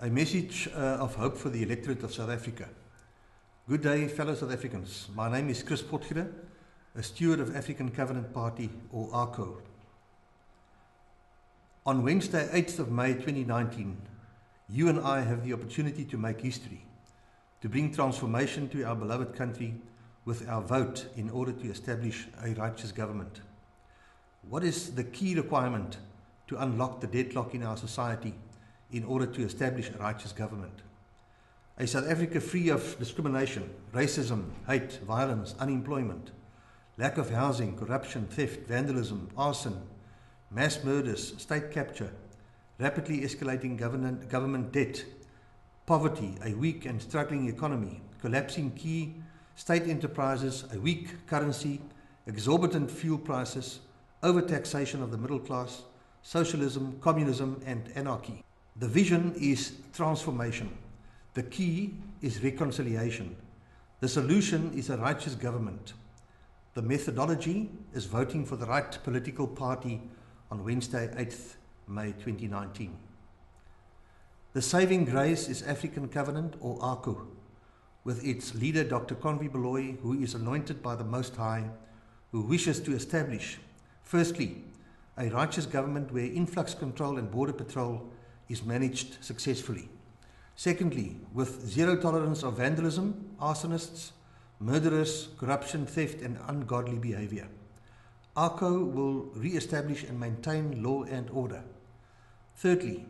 A message of hope for the electorate of South Africa. Good day, fellow South Africans. My name is Potgieter, a steward of African Covenant Party, or ARCO. On Wednesday, 8th of May 2019, you and I have the opportunity to make history, to bring transformation to our beloved country with our vote in order to establish a righteous government. What is the key requirement to unlock the deadlock in our society in order to establish a righteous government? A South Africa free of discrimination, racism, hate, violence, unemployment, lack of housing, corruption, theft, vandalism, arson, mass murders, state capture, rapidly escalating government debt, poverty, a weak and struggling economy, collapsing key state enterprises, a weak currency, exorbitant fuel prices, overtaxation of the middle class, socialism, communism, and anarchy. The vision is transformation. The key is reconciliation. The solution is a righteous government. The methodology is voting for the right political party on Wednesday, 8th May 2019. The saving grace is African Covenant, or ARCO, with its leader Dr. Conwy Baloyi, who is anointed by the Most High, who wishes to establish, firstly, a righteous government where influx control and border patrol is managed successfully. Secondly, with zero tolerance of vandalism, arsonists, murderers, corruption, theft, and ungodly behavior. ARCO will re-establish and maintain law and order. Thirdly,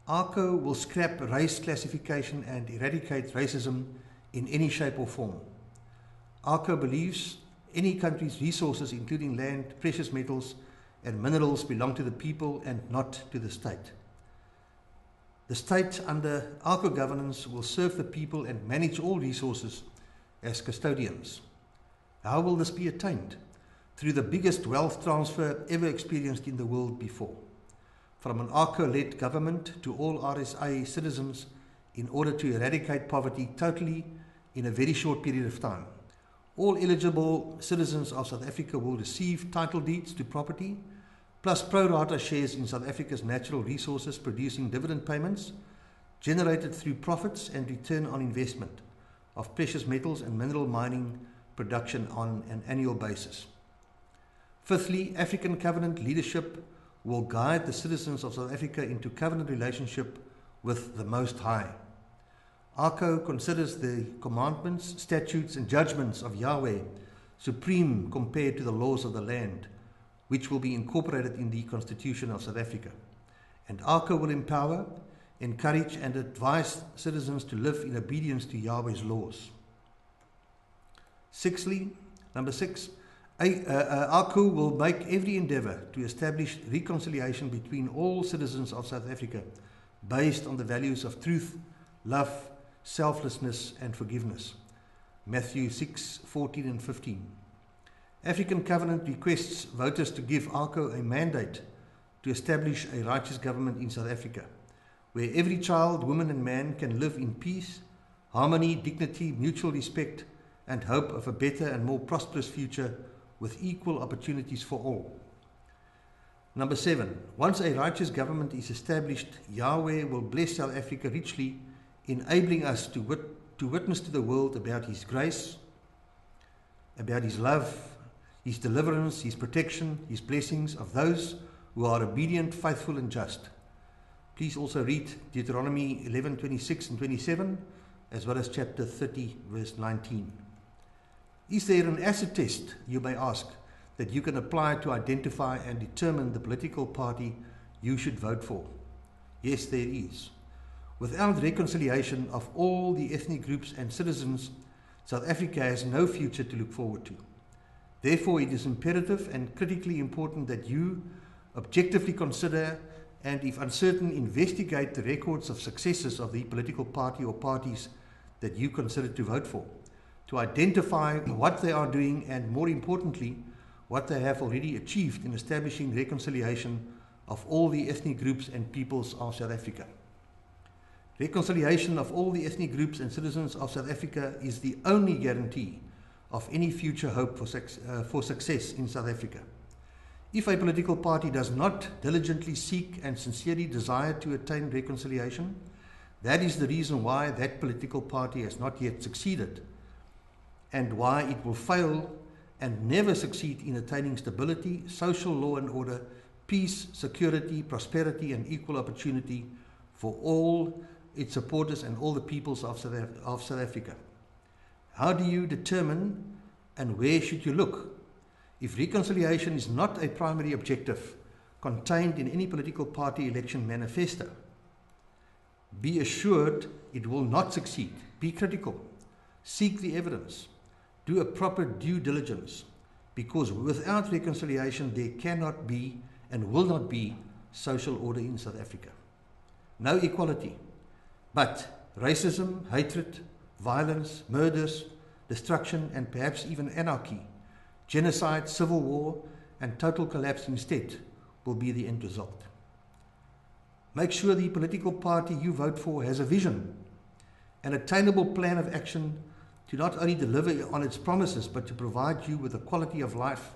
ARCO will scrap race classification and eradicate racism in any shape or form. ARCO believes any country's resources, including land, precious metals, and minerals, belong to the people and not to the state. The state under ARCO governance will serve the people and manage all resources as custodians. How will this be attained? Through the biggest wealth transfer ever experienced in the world before. From an ARCO-led government to all RSA citizens in order to eradicate poverty totally in a very short period of time. All eligible citizens of South Africa will receive title deeds to property, plus pro rata shares in South Africa's natural resources, producing dividend payments generated through profits and return on investment of precious metals and mineral mining production on an annual basis. Fifthly, African Covenant leadership will guide the citizens of South Africa into covenant relationship with the Most High. ARCO considers the commandments, statutes, and judgments of Yahweh supreme compared to the laws of the land, which will be incorporated in the Constitution of South Africa. And ARCO will empower, encourage, and advise citizens to live in obedience to Yahweh's laws. Number six, ARCO will make every endeavor to establish reconciliation between all citizens of South Africa based on the values of truth, love, selflessness, and forgiveness. Matthew 6:14 and 15. African Covenant requests voters to give ARCO a mandate to establish a righteous government in South Africa, where every child, woman, and man can live in peace, harmony, dignity, mutual respect, and hope of a better and more prosperous future with equal opportunities for all. Number 7, once a righteous government is established, Yahweh will bless South Africa richly, enabling us to witness to the world about His grace, about His love, His deliverance, His protection, His blessings of those who are obedient, faithful, and just. Please also read Deuteronomy 11:26 and 27, as well as chapter 30, verse 19. Is there an acid test, you may ask, that you can apply to identify and determine the political party you should vote for? Yes, there is. Without reconciliation of all the ethnic groups and citizens, South Africa has no future to look forward to. Therefore, it is imperative and critically important that you objectively consider and, if uncertain, investigate the records of successes of the political party or parties that you consider to vote for, to identify what they are doing and, more importantly, what they have already achieved in establishing reconciliation of all the ethnic groups and peoples of South Africa. Reconciliation of all the ethnic groups and citizens of South Africa is the only guarantee of any future hope for success in South Africa. If a political party does not diligently seek and sincerely desire to attain reconciliation, that is the reason why that political party has not yet succeeded, and why it will fail and never succeed in attaining stability, social law and order, peace, security, prosperity, and equal opportunity for all its supporters and all the peoples of South Africa. How do you determine and where should you look? If reconciliation is not a primary objective contained in any political party election manifesto, be assured it will not succeed. Be critical. Seek the evidence. Do a proper due diligence, because without reconciliation there cannot be and will not be social order in South Africa. No equality, but racism, hatred, violence, murders, destruction, and perhaps even anarchy, genocide, civil war, and total collapse instead will be the end result. Make sure the political party you vote for has a vision, an attainable plan of action to not only deliver on its promises, but to provide you with the quality of life,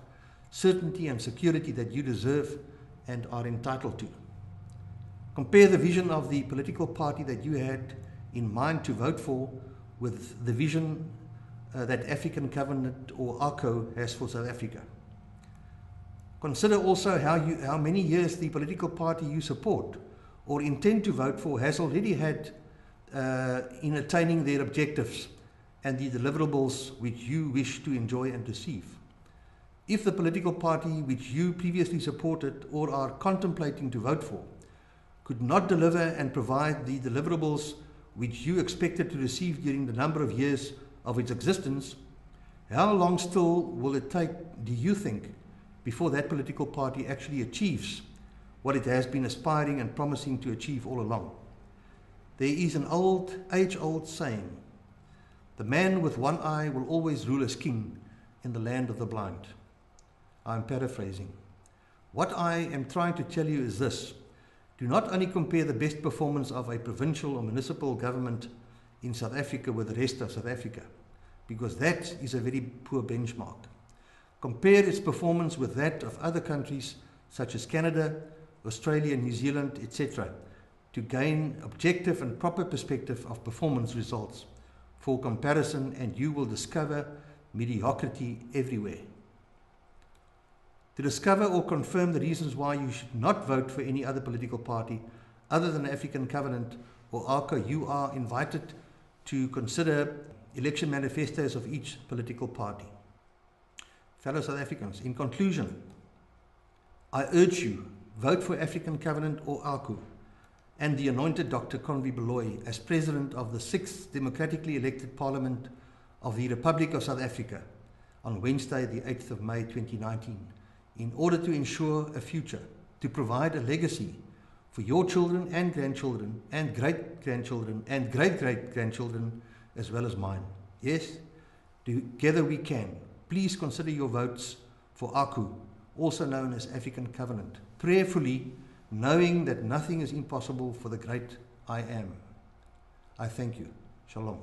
certainty, and security that you deserve and are entitled to. Compare the vision of the political party that you had in mind to vote for with the vision that African Covenant or ARCO has for South Africa. Consider also how many years the political party you support or intend to vote for has already had in attaining their objectives and the deliverables which you wish to enjoy and receive. If the political party which you previously supported or are contemplating to vote for could not deliver and provide the deliverables which you expected to receive during the number of years of its existence, how long still will it take, do you think, before that political party actually achieves what it has been aspiring and promising to achieve all along? There is an age-old saying, the man with one eye will always rule as king in the land of the blind. I'm paraphrasing. What I am trying to tell you is this: do not only compare the best performance of a provincial or municipal government in South Africa with the rest of South Africa, because that is a very poor benchmark. Compare its performance with that of other countries such as Canada, Australia, New Zealand, etc., to gain objective and proper perspective of performance results for comparison, and you will discover mediocrity everywhere. To discover or confirm the reasons why you should not vote for any other political party other than the African Covenant or ARCO, you are invited to consider election manifestos of each political party. Fellow South Africans, in conclusion, I urge you, vote for African Covenant or ARCO and the anointed Dr. Conwy Baloyi as President of the 6th democratically elected Parliament of the Republic of South Africa on Wednesday, the 8th of May 2019, in order to ensure a future, to provide a legacy for your children and grandchildren and great-grandchildren and great-great-grandchildren as well as mine. Yes, together we can. Please consider your votes for ARCO, also known as African Covenant, prayerfully, knowing that nothing is impossible for the great I Am. I thank you. Shalom.